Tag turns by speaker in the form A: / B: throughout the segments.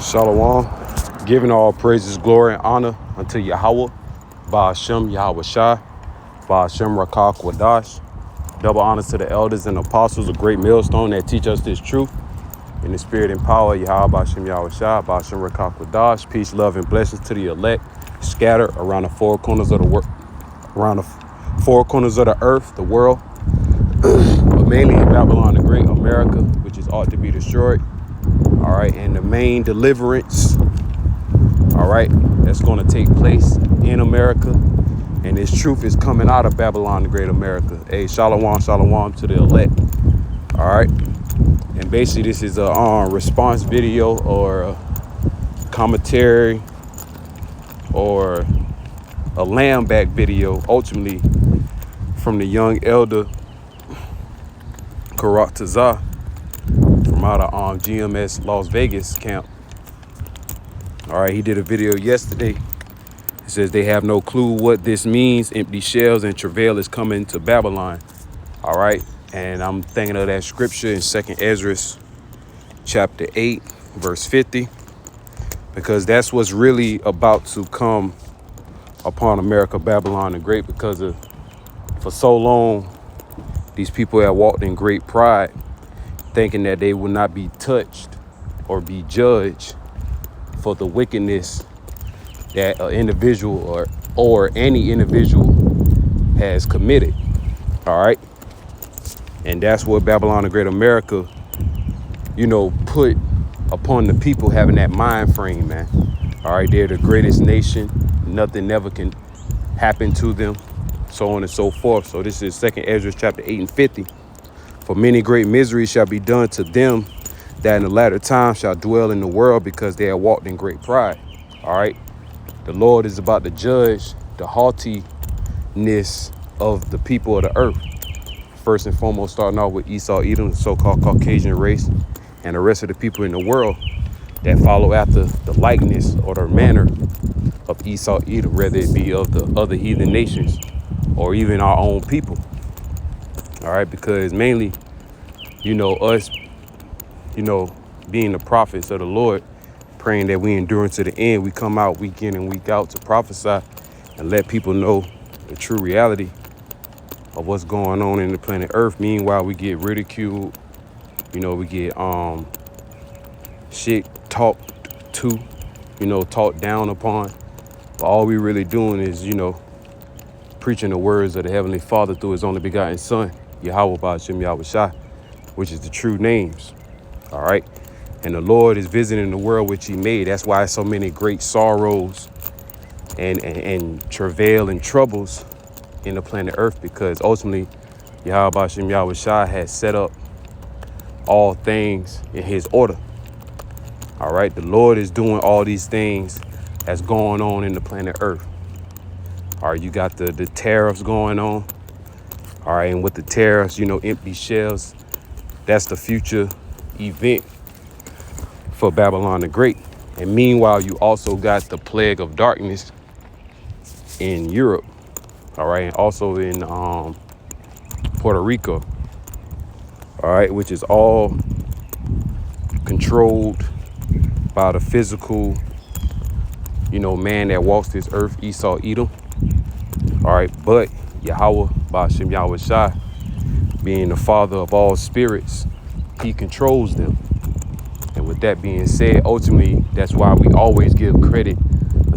A: Shalom, giving all praises, glory, and honor unto Yahweh, Ba'ashem Yahweh Shai, Ba'ashem Rakah Kwadash. Double honors to the elders and apostles, a great millstone that teach us this truth. In the spirit and power, Yahweh Ba'ashem Yahweh Shai, Ba'ashem Rakah Kwadash. Peace, love, and blessings to the elect, scattered around the four corners of the earth, the world, but mainly in Babylon the Great, America, which is ought to be destroyed. All right, and the main deliverance, all right, that's going to take place in America. And this truth is coming out of Babylon the Great, America. Hey, shalom, shalom to the elect. All right. And basically, this is a response video or a commentary or a lamb back video, ultimately, from the young elder Travails from out of GMS Las Vegas camp. All right, he did a video yesterday. It says they have no clue what this means. Empty shells and travail is coming to Babylon. All right, and I'm thinking of that scripture in 2nd Ezra chapter 8, verse 50, because that's what's really about to come upon America, Babylon the Great, because for so long, these people have walked in great pride, thinking that they will not be touched or be judged for the wickedness that an individual or any individual has committed. All right. And that's what Babylon the Great, America, put upon the people having that mind frame, man. All right. They're the greatest nation. Nothing never can happen to them, so on and so forth. So this is 2nd Ezra chapter 8 and 50. For many great miseries shall be done to them that in the latter time shall dwell in the world, because they have walked in great pride. All right. The Lord is about to judge the haughtiness of the people of the earth. First and foremost, starting off with Esau, Edom, the so-called Caucasian race, and the rest of the people in the world that follow after the likeness or the manner of Esau, Edom, whether it be of the other heathen nations or even our own people. All right, because mainly, us, being the prophets of the Lord, praying that we endure to the end. We come out week in and week out to prophesy and let people know the true reality of what's going on in the planet Earth. Meanwhile, we get ridiculed. We get shit talked to, talked down upon. But all we really doing is, preaching the words of the Heavenly Father through his only begotten Son, Yahweh Ba'ashem Yahweh Shai, which is the true names. All right. And the Lord is visiting the world which he made. That's why so many great sorrows and travail and troubles in the planet Earth, because ultimately Yahweh Ba'ashem Yahweh Shai has set up all things in his order. All right. The Lord is doing all these things that's going on in the planet Earth. All right. You got the tariffs going on. All right. And with the tariffs, empty shells, that's the future event for Babylon the Great. And meanwhile, you also got the plague of darkness in Europe. All right. And also in Puerto Rico. All right. Which is all controlled by the physical, man that walks this earth, Esau, Edom. All right. But Yahweh, Ba'ashem Yahweh Shai, being the father of all spirits, he controls them. And with that being said, ultimately, that's why we always give credit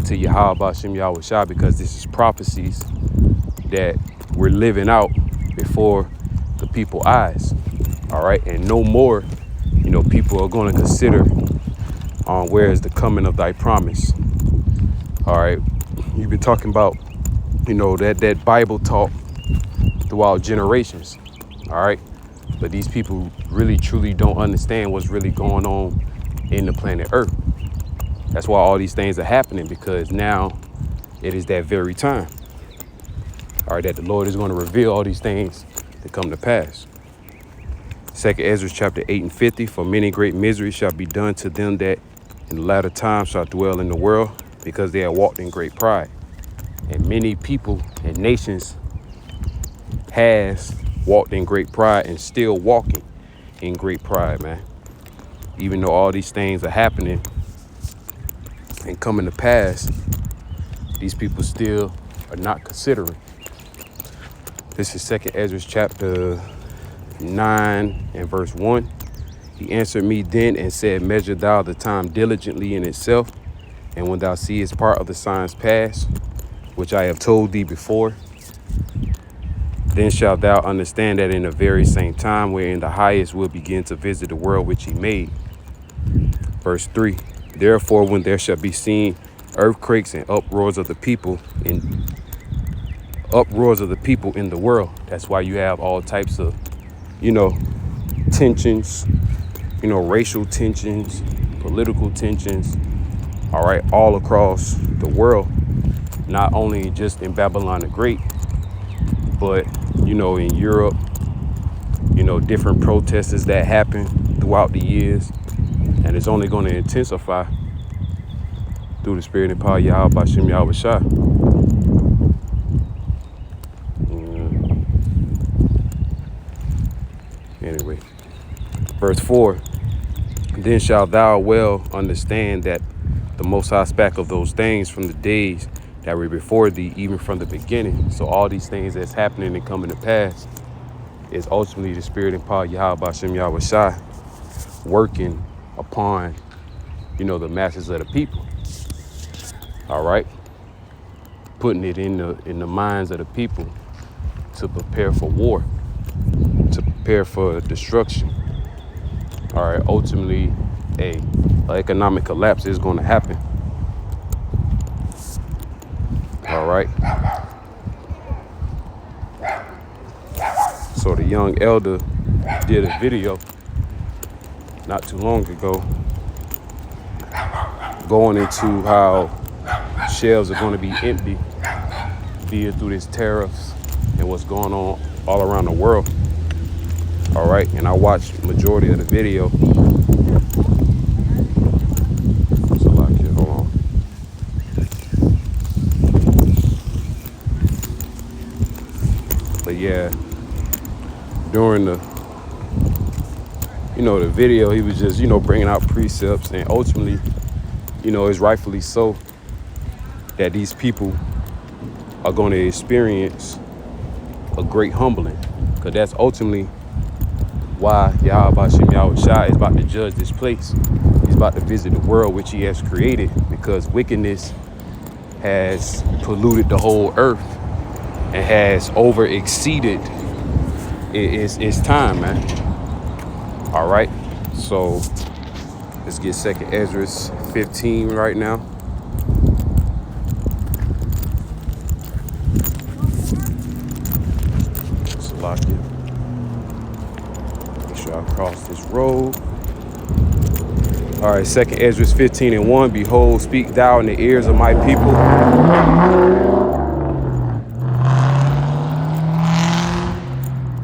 A: to Yahweh Ba'ashem Yahweh Shai, because this is prophecies that we're living out before the people's eyes. All right. And no more, people are going to consider where is the coming of thy promise. All right. You've been talking about, that Bible talk throughout generations. All right. But these people really, truly don't understand what's really going on in the planet Earth. That's why all these things are happening, because now it is that very time. All right, that the Lord is going to reveal all these things that come to pass. 2nd Ezra chapter 8 and 50. For many great miseries shall be done to them that in the latter time shall dwell in the world, because they have walked in great pride. And many people and nations has walked in great pride and still walking in great pride, man. Even though all these things are happening, and coming to pass, these people still are not considering. This is 2nd Ezra chapter 9 and verse 1. He answered me then and said, measure thou the time diligently in itself, and when thou seest part of the signs pass, which I have told thee before, then shalt thou understand that in the very same time wherein the highest will begin to visit the world which he made. Verse 3. Therefore, when there shall be seen earthquakes and uproars of the people in the world. That's why you have all types of, tensions, racial tensions, political tensions, all right, all across the world, not only just in Babylon the Great, but, in Europe, different protests that happen throughout the years. And it's only going to intensify through the spirit and power of Yahweh Bashem Yahweh Shah. Anyway, verse 4. Then shalt thou well understand that the Most High spake of those things from the days that were before thee, even from the beginning. So all these things that's happening and coming to pass is ultimately the spirit and power of Yahweh Bashem Yahweh Shai working upon, the masses of the people. All right. Putting it in the minds of the people to prepare for war, to prepare for destruction. All right. Ultimately, a economic collapse is going to happen. All right. So the young elder did a video not too long ago going into how shelves are going to be empty via through this tariffs and what's going on all around the world. All right. And I watched majority of the video. So like here, hold on. But yeah, during the the video, he was just, bringing out precepts, and ultimately, it's rightfully so that these people are going to experience a great humbling, because that's ultimately why Yahweh Bashem Yahweh Shai is about to judge this place. He's about to visit the world which he has created, because wickedness has polluted the whole earth and has over exceeded its time, man. All right, so let's get 2nd Ezra 15 right now. Salakia. Make sure I cross this road. All right, 2nd Ezra 15 and 1. Behold, speak thou in the ears of my people.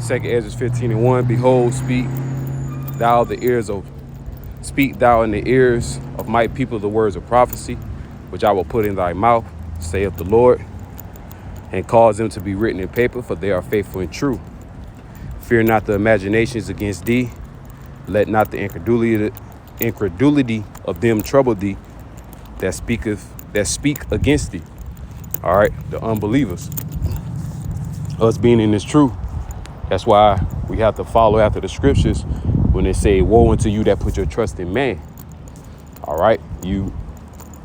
A: 2nd Ezra 15 and 1. Behold, speak thou in the ears of my people the words of prophecy, which I will put in thy mouth, saith the Lord, and cause them to be written in paper, for they are faithful and true. Fear not the imaginations against thee. Let not the incredulity of them trouble thee that speak against thee. All right, the unbelievers. Us being in this truth. That's why we have to follow after the scriptures when they say, woe unto you that put your trust in man. All right. You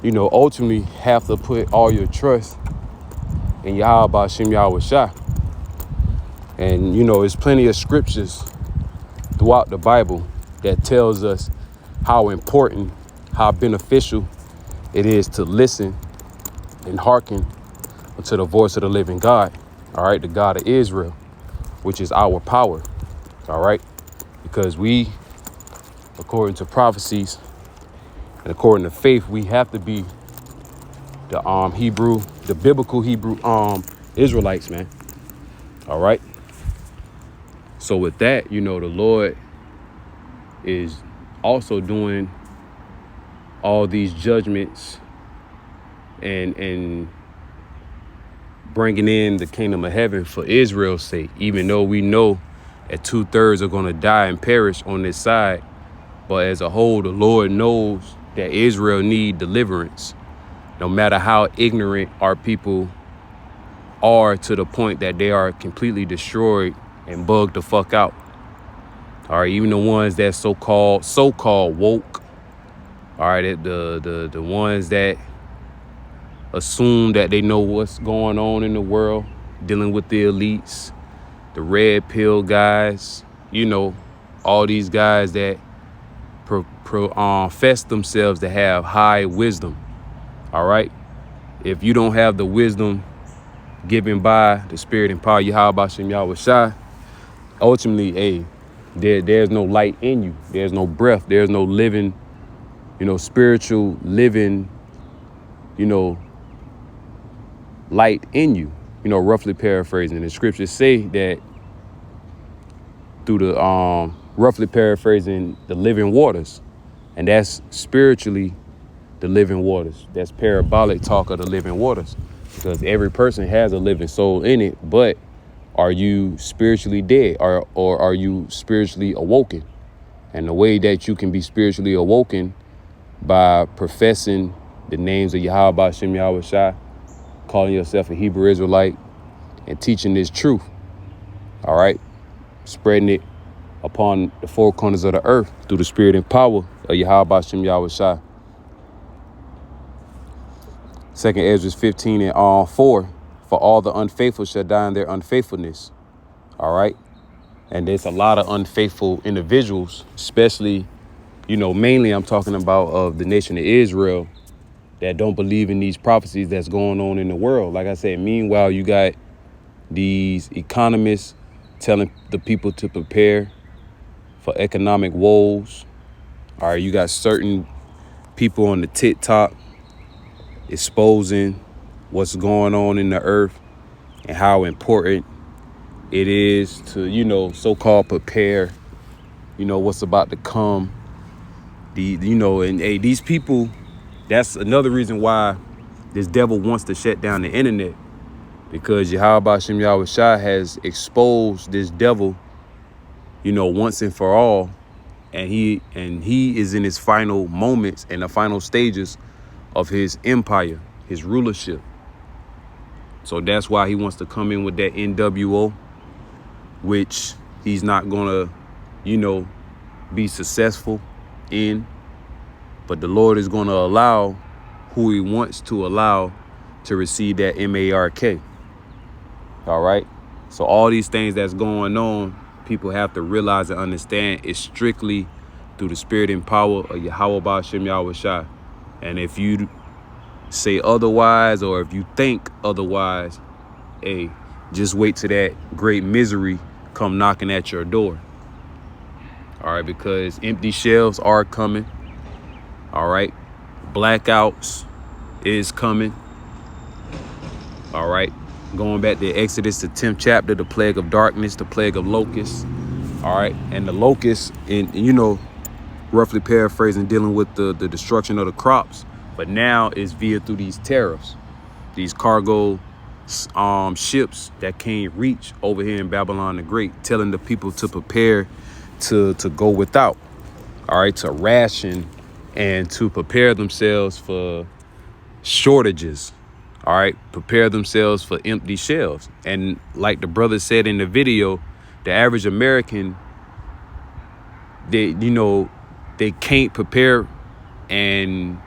A: ultimately have to put all your trust in Yahweh Bashem Yahweh Shai. And, there's plenty of scriptures throughout the Bible that tells us how important, how beneficial it is to listen and hearken to the voice of the living God. All right. The God of Israel, which is our power. All right. Because we, according to prophecies and according to faith, we have to be the biblical Hebrew Israelites, man. All right. So with that, the Lord is also doing all these judgments and bringing in the kingdom of heaven for Israel's sake, even though we know that 2/3 are going to die and perish on this side. But as a whole, the Lord knows that Israel need deliverance. No matter how ignorant our people are to the point that they are completely destroyed and bugged the fuck out. All right, even the ones that so-called woke. All right, the ones that assume that they know what's going on in the world, dealing with the elites, the red pill guys, all these guys that profess themselves to have high wisdom. All right, if you don't have the wisdom given by the spirit and power Yahweh Shem Yahweh Shai, ultimately, there's no light in you. There's no breath. There's no living, spiritual living, light in you. Roughly paraphrasing. The scriptures say that through the roughly paraphrasing the living waters, and that's spiritually the living waters. That's parabolic talk of the living waters, because every person has a living soul in it. But are you spiritually dead, or are you spiritually awoken? And the way that you can be spiritually awoken by professing the names of Yahweh Shem Yahweh Shai, calling yourself a Hebrew Israelite, and teaching this truth. All right, spreading it upon the four corners of the earth through the spirit and power of Yahweh Shem Yahweh Shai. 2 Ezra 15 and 4, for all the unfaithful shall die in their unfaithfulness. All right. And there's a lot of unfaithful individuals, especially, mainly I'm talking about of the nation of Israel, that don't believe in these prophecies that's going on in the world. Like I said, meanwhile, you got these economists telling the people to prepare for economic woes. All right, you got certain people on the TikTok exposing what's going on in the earth and how important it is to, so-called prepare, what's about to come. These people, that's another reason why this devil wants to shut down the internet, because Yahweh Shem Yahweh Shai has exposed this devil, once and for all. And he is in his final moments and the final stages of his empire, his rulership. So that's why he wants to come in with that NWO, which he's not gonna, be successful in. But the Lord is gonna allow who he wants to allow to receive that MARK. All right. So all these things that's going on, people have to realize and understand it's strictly through the spirit and power of Yahweh Shem Yahweh Shai. And if you say otherwise, or if you think otherwise, just wait till that great misery come knocking at your door. All right, because empty shelves are coming. All right, blackouts is coming. All right, going back to Exodus, the 10th chapter, the plague of darkness, the plague of locusts. All right, and the locusts, in roughly paraphrasing, dealing with the destruction of the crops. But now it's via through these tariffs, these cargo ships that can't reach over here in Babylon the Great, telling the people to prepare to go without. All right, to ration and to prepare themselves for shortages. All right, prepare themselves for empty shelves. And like the brother said in the video, the average American, they can't prepare, and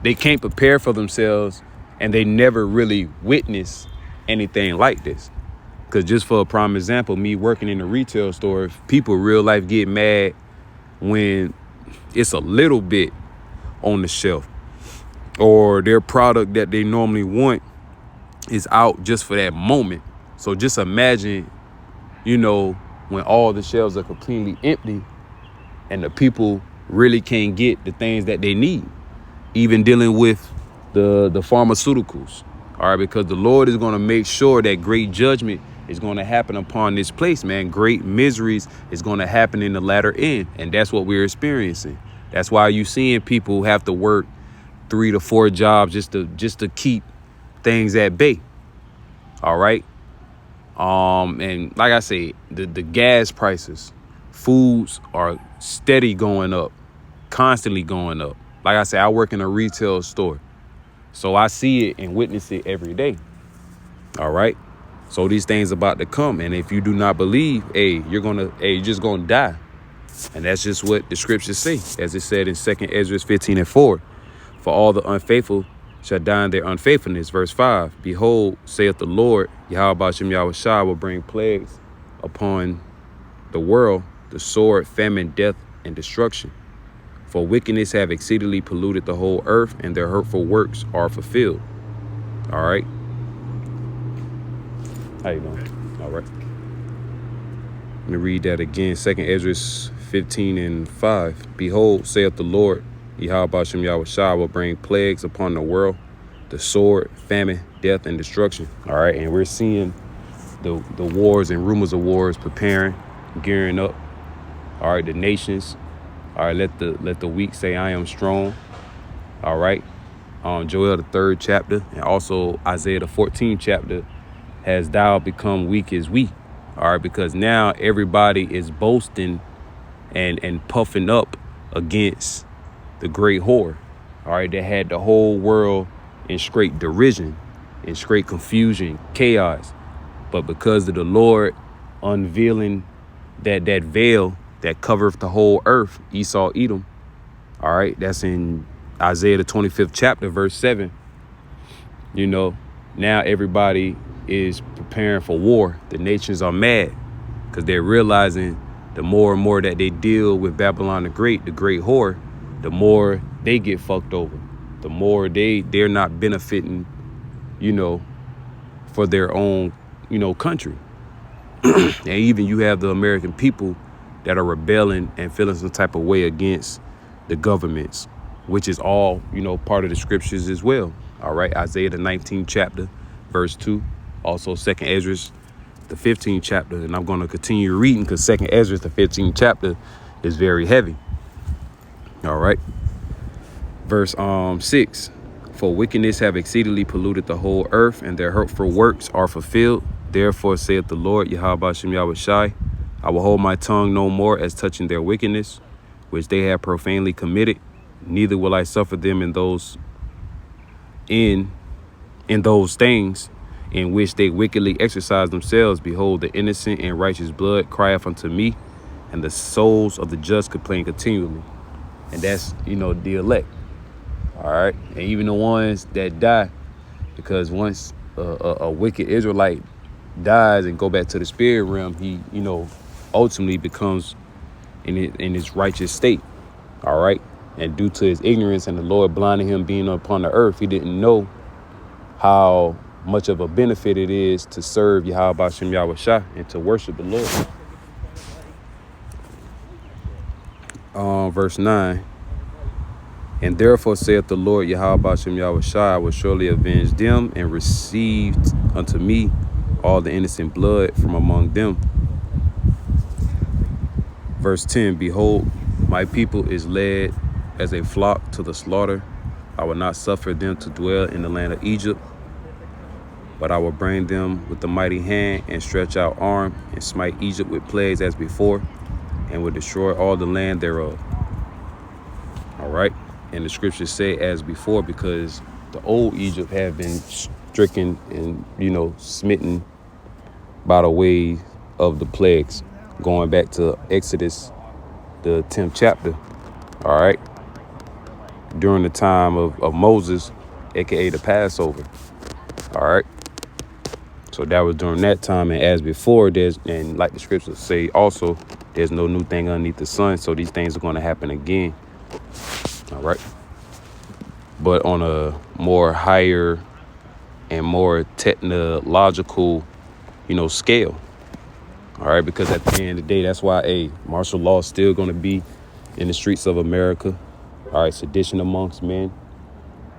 A: they can't prepare for themselves, and they never really witness anything like this. Because just for a prime example, me working in a retail store, people real life get mad when it's a little bit on the shelf, or their product that they normally want is out just for that moment. So just imagine, when all the shelves are completely empty and the people really can't get the things that they need, even dealing with the pharmaceuticals. All right, because the Lord is going to make sure that great judgment is going to happen upon this place, man. Great miseries is going to happen in the latter end. And that's what we're experiencing. That's why you seeing people have to work 3 to 4 jobs just to keep things at bay. All right. And like I say, the gas prices, foods are steady going up, constantly going up. Like I say, I work in a retail store. So I see it and witness it every day. All right. So these things about to come. And if you do not believe, you're just gonna die. And that's just what the scriptures say, as it said in 2nd Ezra 15:4. For all the unfaithful shall die in their unfaithfulness. Verse 5. Behold, saith the Lord, Yahweh Bashem Yahweh Shai will bring plagues upon the world, the sword, famine, death, and destruction. For wickedness have exceedingly polluted the whole earth, and their hurtful works are fulfilled. All right. How you doing? All right. Let me read that again. 2nd Ezra 15:5. Behold, saith the Lord, Yahweh Bashem Yahweh Shai will bring plagues upon the world, the sword, famine, death, and destruction. All right. And we're seeing the wars and rumors of wars preparing, gearing up. All right. The nations. All right. Let the weak say, I am strong. All right. Joel, the 3rd chapter, and also Isaiah, the 14th chapter, has thou become weak as we. All right. Because now everybody is boasting and puffing up against the great whore. All right. That had the whole world in straight derision, in straight confusion, chaos. But because of the Lord unveiling that veil that covereth the whole earth, Esau, Edom. All right. That's in Isaiah, the 25th chapter, verse 7. You know, now everybody is preparing for war. The nations are mad because they're realizing the more and more that they deal with Babylon the great whore, the more they get fucked over, the more they're not benefiting, you know, for their own, you know, country. And even you have the American people that are rebelling and feeling some type of way against the governments, which is all, you know, part of the scriptures as well. All right. Isaiah, the 19th chapter, verse 2. Also 2nd Ezra, the 15th chapter. And I'm going to continue reading because 2nd Ezra, the 15th chapter, is very heavy. All right. Verse 6. For wickedness have exceedingly polluted the whole earth, and their hurtful works are fulfilled. Therefore saith the Lord, Yahweh Bashem Yahweh Shai, I will hold my tongue no more as touching their wickedness, which they have profanely committed. Neither will I suffer them in those things in which they wickedly exercise themselves. Behold, the innocent and righteous blood crieth unto me, and the souls of the just complain continually. And that's, you know, the elect. All right. And even the ones that die, because once a wicked Israelite dies and go back to the spirit realm, he, you know, ultimately becomes in his righteous state. All right. And due to his ignorance and the Lord blinding him being upon the earth, he didn't know how much of a benefit it is to serve Yahweh Bashem Yahweh Shai and to worship the Lord. Verse 9. And therefore saith the Lord Yahweh Bashem Yahweh Shai, I will surely avenge them and received unto me all the innocent blood from among them. Verse 10. Behold, my people is led as a flock to the slaughter. I will not suffer them to dwell in the land of Egypt, but I will bring them with the mighty hand and stretch out arm and smite Egypt with plagues as before, and will destroy all the land thereof. All right. And the scriptures say as before, because the old Egypt have been stricken and, you know, smitten by the way of the plagues, going back to Exodus, the 10th chapter. All right. During the time of Moses, aka the Passover. All right. So that was during that time. And as before, and like the scriptures say also, there's no new thing underneath the sun. So these things are going to happen again. All right. But on a more higher and more technological, you know, scale. All right. Because at the end of the day, that's why martial law is still going to be in the streets of America. All right. Sedition amongst men.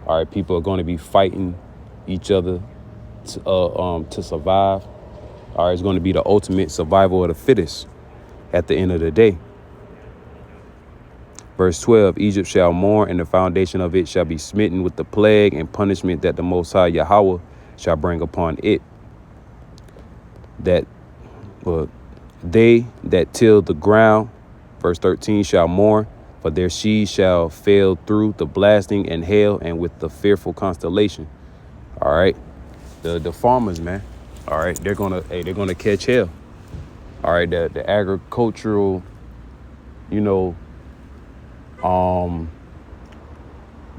A: All right. People are going to be fighting each other to survive. All right. It's going to be the ultimate survival of the fittest at the end of the day. Verse 12, Egypt shall mourn, and the foundation of it shall be smitten with the plague and punishment that the Most High Yahweh shall bring upon it. That they that till the ground, verse 13, shall mourn, for their seed shall fail through the blasting and hail and with the fearful constellation. All right. The farmers, man. All right. They're gonna catch hell. All right. The agricultural, you know,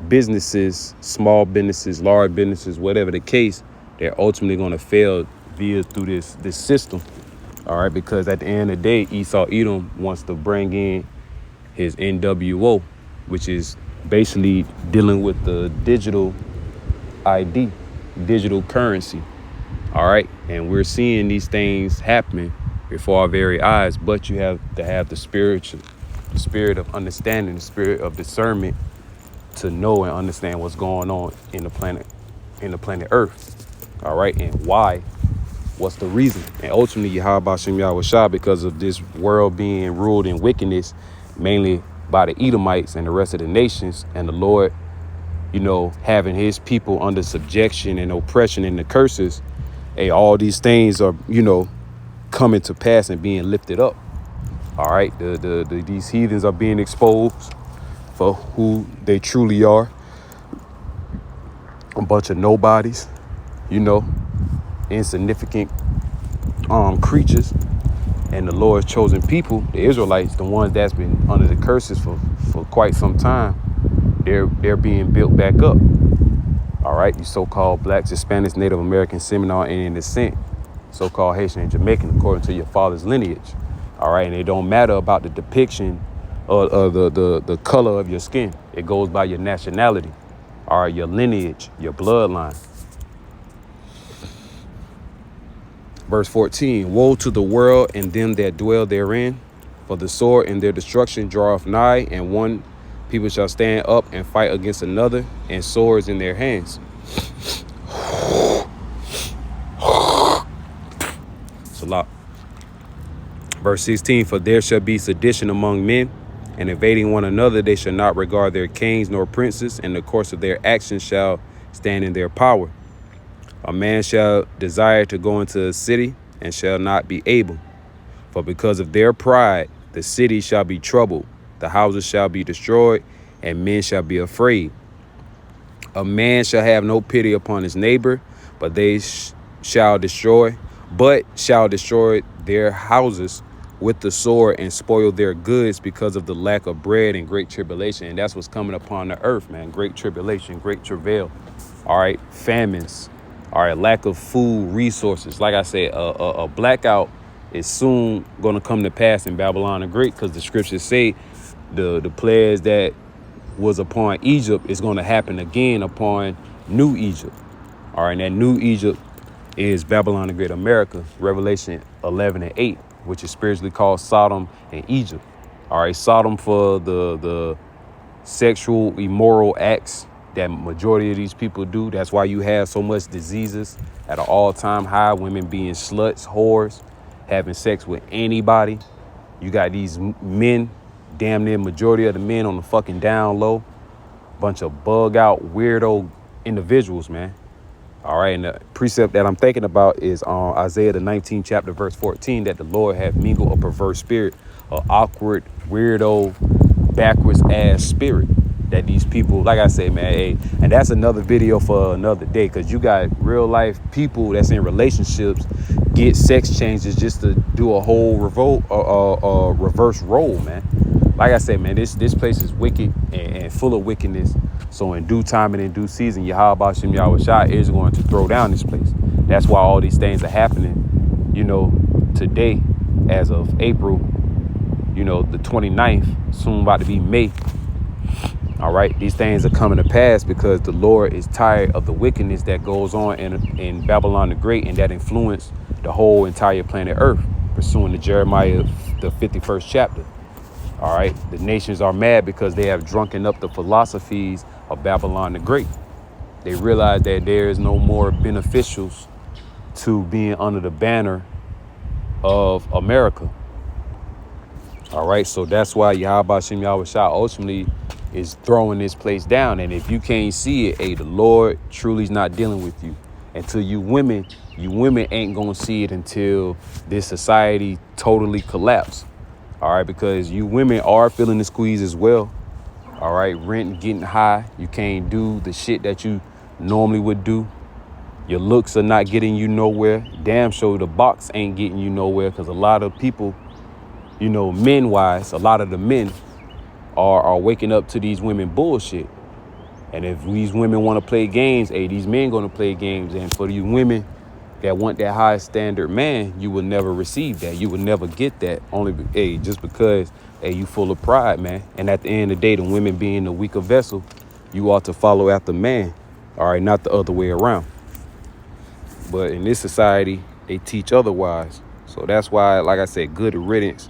A: businesses, small businesses, large businesses, whatever the case, they're ultimately going to fail through this system. All right, because at the end of the day, Esau Edom wants to bring in his NWO, which is basically dealing with the digital ID, digital currency. All right, and we're seeing these things happening before our very eyes, but you have to have the spirit of understanding, the spirit of discernment to know and understand what's going on in the planet Earth. All right, and why? What's the reason? And ultimately, Yahweh Shem Yahweh Shah, because of this world being ruled in wickedness, mainly by the Edomites and the rest of the nations, and the Lord, you know, having his people under subjection and oppression and the curses, all these things are, you know, coming to pass and being lifted up. All right, these heathens are being exposed for who they truly are. A bunch of nobodies, you know, insignificant creatures. And the Lord's chosen people, the Israelites, the ones that's been under the curses for quite some time, they're being built back up. All right, you so-called blacks, Hispanics, Native American, Seminole, Indian descent, so-called Haitian and Jamaican, according to your father's lineage. All right, and it don't matter about the depiction or the color of your skin. It goes by your nationality, all right, your lineage, your bloodline. Verse 14, woe to the world and them that dwell therein, for the sword and their destruction draweth nigh, and one people shall stand up and fight against another, and swords in their hands. It's a lot. Verse 16, for there shall be sedition among men, and invading one another, they shall not regard their kings nor princes, and the course of their actions shall stand in their power. A man shall desire to go into a city and shall not be able. For because of their pride, the city shall be troubled, the houses shall be destroyed, and men shall be afraid. A man shall have no pity upon his neighbor, but they shall destroy their houses with the sword and spoil their goods because of the lack of bread and great tribulation. And that's what's coming upon the earth, man. Great tribulation, great travail. All right, famines. All right, lack of food, resources. Like I said, a blackout is soon going to come to pass in Babylon the Great, because the scriptures say the plagues that was upon Egypt is going to happen again upon New Egypt. All right, and that New Egypt is Babylon the Great, America, Revelation 11 and 8, which is spiritually called Sodom and Egypt. All right, Sodom for the sexual immoral acts that majority of these people do. That's why you have so much diseases at an all-time high. Women being sluts, whores, having sex with anybody. You got these men, damn near majority of the men on the fucking down low. Bunch of bug out weirdo individuals, man. All right, and the precept that I'm thinking about is on Isaiah the 19th chapter, verse 14, that the Lord have mingled a perverse spirit, an awkward, weirdo, backwards ass spirit that these people, like I say, man, hey, and that's another video for another day, because you got real life people that's in relationships get sex changes just to do a whole reverse role, man. Like I said, man, this place is wicked and full of wickedness. So in due time and in due season, Yahweh Shem Yahweh Shah is going to throw down this place. That's why all these things are happening, you know, today, as of April, you know, the 29th, soon about to be May. All right, these things are coming to pass because the Lord is tired of the wickedness that goes on in Babylon the Great, and that influenced the whole entire planet Earth, pursuing to Jeremiah, the 51st chapter. All right, the nations are mad because they have drunken up the philosophies of Babylon the Great. They realize that there is no more beneficials to being under the banner of America. All right, so that's why Yahweh Shem Yahweh Shah ultimately is throwing this place down. And if you can't see it, hey, the Lord truly is not dealing with you. Until you women ain't gonna see it until this society totally collapse. All right, because you women are feeling the squeeze as well. All right, rent getting high. You can't do the shit that you normally would do. Your looks are not getting you nowhere. Damn sure the box ain't getting you nowhere, because a lot of people, men-wise, a lot of the men are waking up to these women bullshit. And if these women want to play games, hey, these men going to play games. And for these women that want that high standard man, you will never receive that. You will never get that. Just because, you full of pride, man. And at the end of the day, the women being the weaker vessel, you ought to follow after man. All right, not the other way around. But in this society, they teach otherwise. So that's why, like I said, good riddance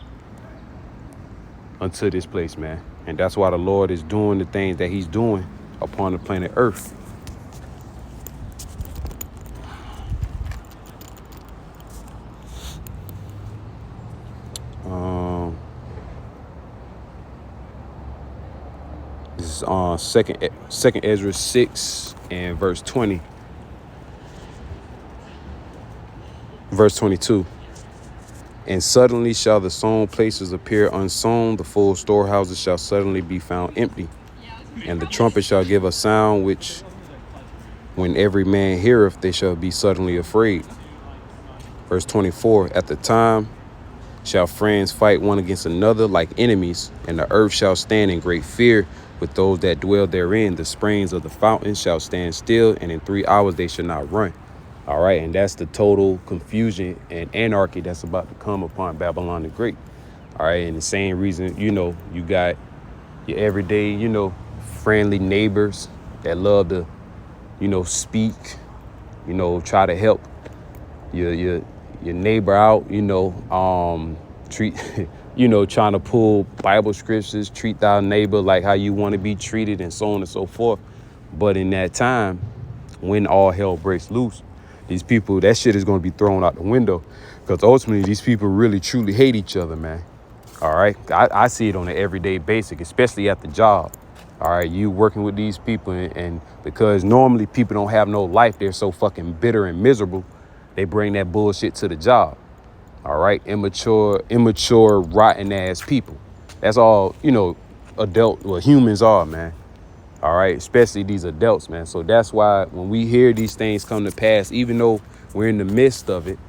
A: unto this place, man. And that's why the Lord is doing the things that he's doing upon the planet Earth. This is on second Ezra 6 and verse 20. Verse 22. And suddenly shall the sown places appear unsown, the full storehouses shall suddenly be found empty. And the trumpet shall give a sound which, when every man heareth, they shall be suddenly afraid. Verse 24. At the time shall friends fight one against another like enemies, and the earth shall stand in great fear with those that dwell therein. The springs of the fountain shall stand still, and in 3 hours they shall not run. All right, and that's the total confusion and anarchy that's about to come upon Babylon the Great. All right, and the same reason, you got your everyday, friendly neighbors that love to, speak, try to help your neighbor out, treat, trying to pull Bible scriptures, treat thy neighbor like how you want to be treated, and so on and so forth. But in that time, when all hell breaks loose, these people, that shit is going to be thrown out the window, because ultimately these people really truly hate each other, man. All right. I see it on an everyday basis, especially at the job. All right. You working with these people, and because normally people don't have no life, they're so fucking bitter and miserable. They bring that bullshit to the job. All right. Immature, rotten ass people. That's all, humans are, man. All right, especially these adults, man. So that's why when we hear these things come to pass, even though we're in the midst of it,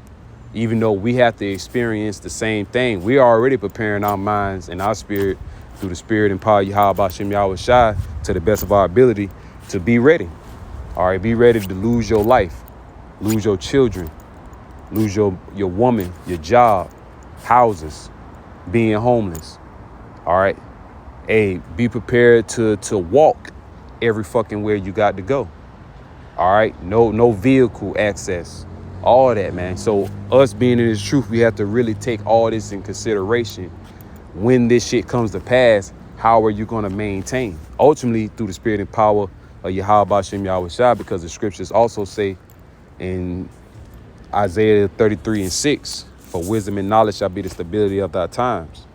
A: even though we have to experience the same thing, we are already preparing our minds and our spirit through the spirit and power Yahweh Shem Yahweh Shai to the best of our ability to be ready. All right, be ready to lose your life, lose your children, lose your woman, your job, houses, being homeless. All right. Hey, be prepared to walk every fucking where you got to go. All right. No vehicle access. All of that, man. So us being in this truth, we have to really take all this in consideration. When this shit comes to pass, how are you going to maintain? Ultimately, through the spirit and power of Yahweh Shem Yahweh Shai, because the scriptures also say in Isaiah 33 and 6, for wisdom and knowledge shall be the stability of thy times.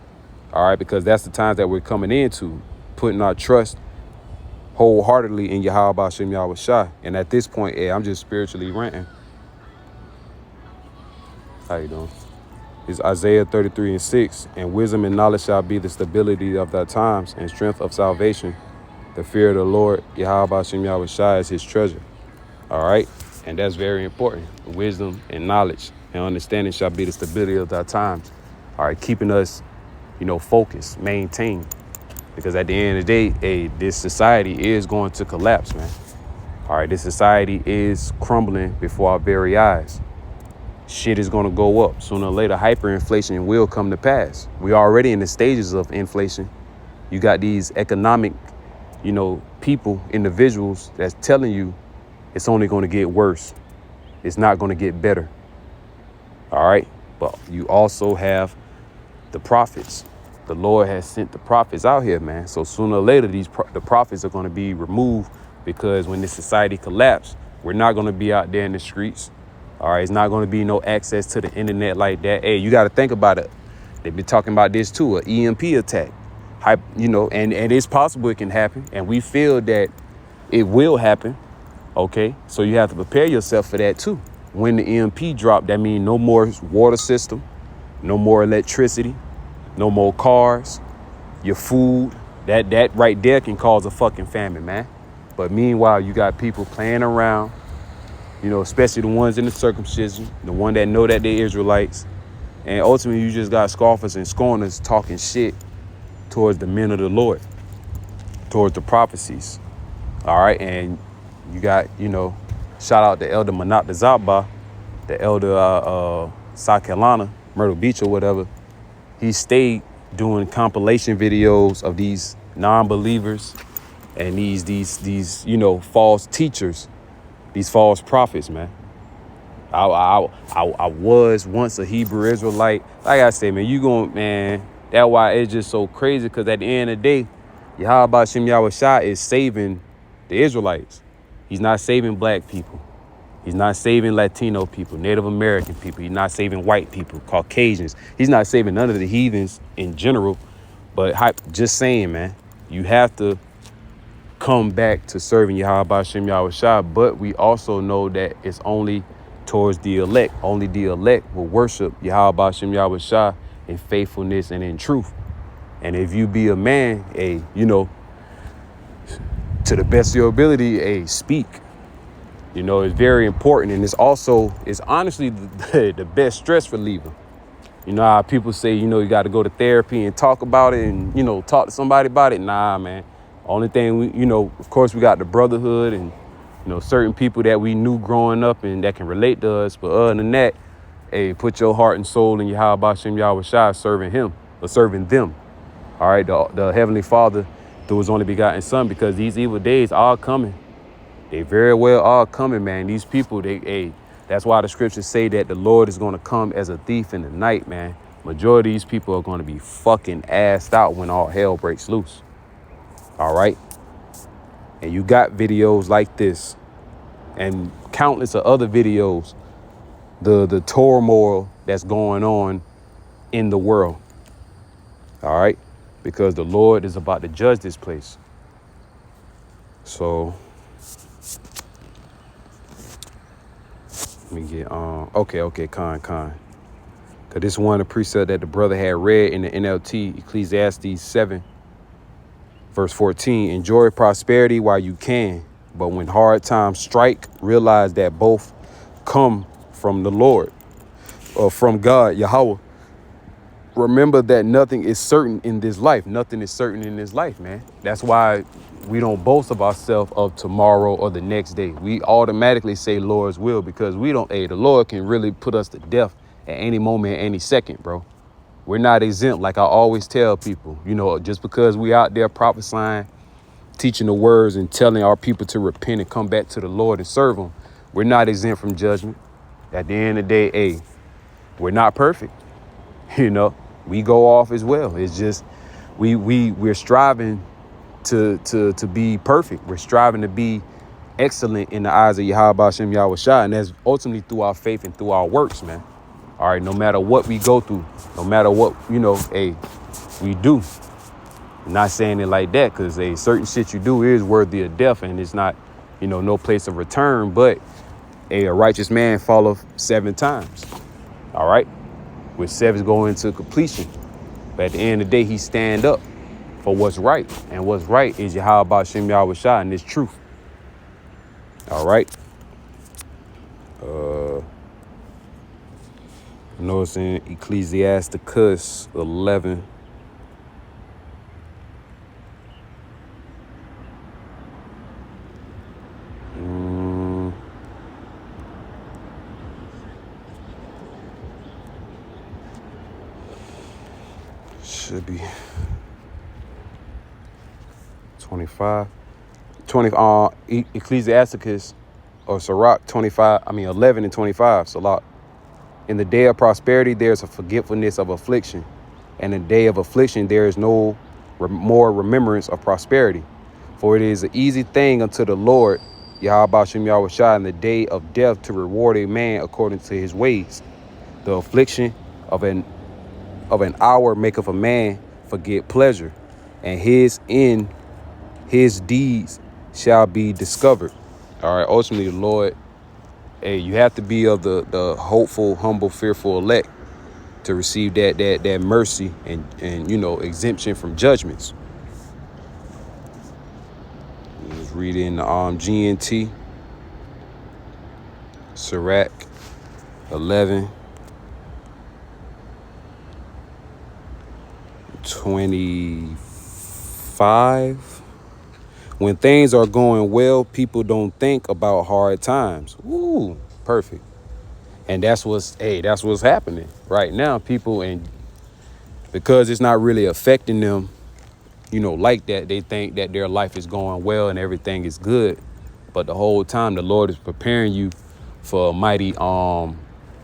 A: All right, because that's the times that we're coming into, putting our trust wholeheartedly in Yahweh Shem Yahweh Shai. And at this point, I'm just spiritually ranting. How you doing? It's Isaiah 33 and 6. And wisdom and knowledge shall be the stability of thy times, and strength of salvation. The fear of the Lord, Yahweh Shem Yahweh Shai, is his treasure. All right. And that's very important. Wisdom and knowledge and understanding shall be the stability of thy times. All right. Keeping us, focused, maintained. Because at the end of the day, this society is going to collapse, man. All right, this society is crumbling before our very eyes. Shit is going to go up. Sooner or later, hyperinflation will come to pass. We're already in the stages of inflation. You got these economic, people, individuals that's telling you it's only going to get worse. It's not going to get better. All right, but you also have the prophets. The Lord has sent the prophets out here, man. So sooner or later, the prophets are going to be removed, because when this society collapses, we're not going to be out there in the streets. All right. It's not going to be no access to the internet like that. Hey, you got to think about it. They've been talking about this, too, an EMP attack, and it's possible it can happen. And we feel that it will happen. OK, so you have to prepare yourself for that, too. When the EMP drop, that means no more water system, no more electricity. No more cars, your food, That right there can cause a fucking famine, man. But meanwhile, you got people playing around, especially the ones in the circumcision, the one that know that they're Israelites. And ultimately, you just got scoffers and scorners talking shit towards the men of the Lord, towards the prophecies. All right. And you got, shout out to Elder Manat Zaba, the Elder Sakelana, Myrtle Beach or whatever. He stayed doing compilation videos of these non-believers and these false teachers, these false prophets, man. I was once a Hebrew Israelite. Like I say, man, that's why it's just so crazy, because at the end of the day, Yahweh Shem Yahweh Shah is saving the Israelites. He's not saving black people. He's not saving Latino people, Native American people. He's not saving white people, Caucasians. He's not saving none of the heathens in general. But just saying, man, you have to come back to serving Yahweh Shem Yahweh Shah. But we also know that it's only towards the elect. Only the elect will worship Yahweh Shem Yahweh Shah in faithfulness and in truth. And if you be a man, to the best of your ability, speak. It's very important. And it's honestly the best stress reliever. You know how people say, you got to go to therapy and talk about it and, talk to somebody about it. Nah, man. Only thing of course, we got the brotherhood and, certain people that we knew growing up and that can relate to us. But other than that, hey, put your heart and soul in Yahweh Shem Yahweh Shai, serving him or serving them. All right. The Heavenly Father through his only begotten Son, because these evil days are coming. They very well are coming, man. These people, that's why the scriptures say that the Lord is going to come as a thief in the night, man. Majority of these people are going to be fucking assed out when all hell breaks loose. All right. And you got videos like this and countless of other videos, the turmoil that's going on in the world. All right. Because the Lord is about to judge this place. So let me get okay, Con. Cause this one a precept that the brother had read in the NLT, Ecclesiastes 7, verse 14. Enjoy prosperity while you can, but when hard times strike, realize that both come from the Lord, or from God, Yahweh. Remember that nothing is certain in this life. Nothing is certain in this life, man. That's why we don't boast of ourselves of tomorrow or the next day. We automatically say Lord's will, because the Lord can really put us to death at any moment, any second, bro. We're not exempt. Like I always tell people, just because we out there prophesying, teaching the words and telling our people to repent and come back to the Lord and serve him, we're not exempt from judgment. At the end of the day, we're not perfect. We go off as well. It's just we're striving to be perfect. We're striving to be excellent in the eyes of Yahweh Shem Yahweh Shai, and that's ultimately through our faith and through our works, man. All right, no matter what we go through, no matter what we do. I'm not saying it like that, because certain shit you do is worthy of death, and it's not no place of return. But a righteous man falleth 7 times. All right. With 7 going into completion. But at the end of the day, he stand up for what's right. And what's right is Yahweh Shem Yahweh Shai, and it's truth. All right. I know it's in Ecclesiasticus 11. Should be 25. Ecclesiasticus or Sirach 11 and 25. Salat. In the day of prosperity, there's a forgetfulness of affliction. And in the day of affliction, there is no more remembrance of prosperity. For it is an easy thing unto the Lord, Yahweh Shem Yahweh Shai, in the day of death to reward a man according to his ways. The affliction of an hour maketh a man forget pleasure, and his deeds shall be discovered. All right, ultimately, the Lord, you have to be of the hopeful, humble, fearful elect to receive that mercy and exemption from judgments. Let's read in the GNT, Sirach 11:25. When things are going well, people don't think about hard times. Ooh, perfect. And that's what's happening right now. People, and because it's not really affecting them, like that, they think that their life is going well and everything is good. But the whole time the Lord is preparing you for a mighty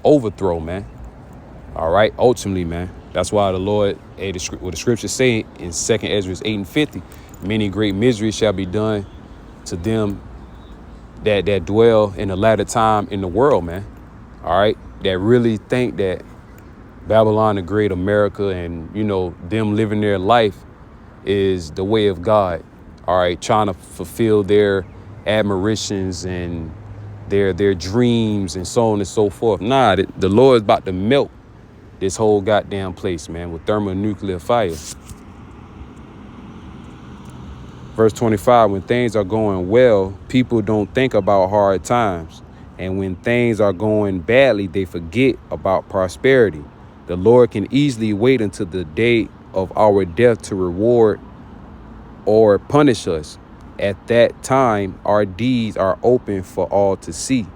A: overthrow, man. All right, ultimately, man. That's why the Lord, what the scriptures say in 2nd Ezra 8:50, many great miseries shall be done to them that dwell in the latter time in the world, man. All right, that really think that Babylon the Great, America, and them living their life is the way of God. All right, trying to fulfill their admirations and their dreams and so on and so forth. Nah, the Lord's about to melt this whole goddamn place, man, with thermonuclear fire. Verse 25, when things are going well, people don't think about hard times. And when things are going badly, they forget about prosperity. The Lord can easily wait until the day of our death to reward or punish us. At that time, our deeds are open for all to see.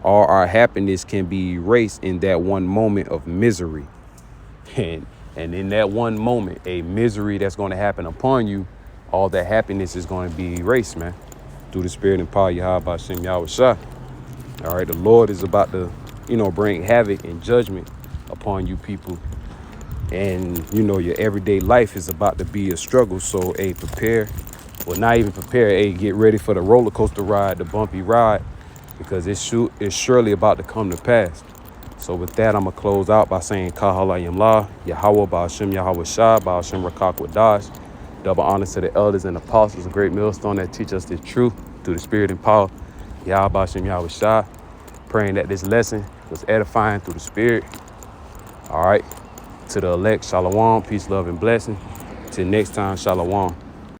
A: All our happiness can be erased in that one moment of misery. And in that one moment, a misery that's going to happen upon you, all that happiness is going to be erased, man. Through the spirit and power, Yahweh Shem Yahweh Shah. All right, the Lord is about to, bring havoc and judgment upon you people. And, your everyday life is about to be a struggle. So, prepare. Well, not even prepare. Get ready for the roller coaster ride, the bumpy ride, because it's surely about to come to pass. So with that, I'm going to close out by saying Kahalayim La, Yahweh, Ba'ashem Yahweh Shah, Ba'ashem Rakak Wadash. Double honors to the elders and apostles, a great millstone that teach us the truth through the spirit and power. Yahweh, Ba'ashem Yahweh Shah. Praying that this lesson was edifying through the spirit. All right. To the elect, Shalom, peace, love, and blessing. Till next time, Shalom.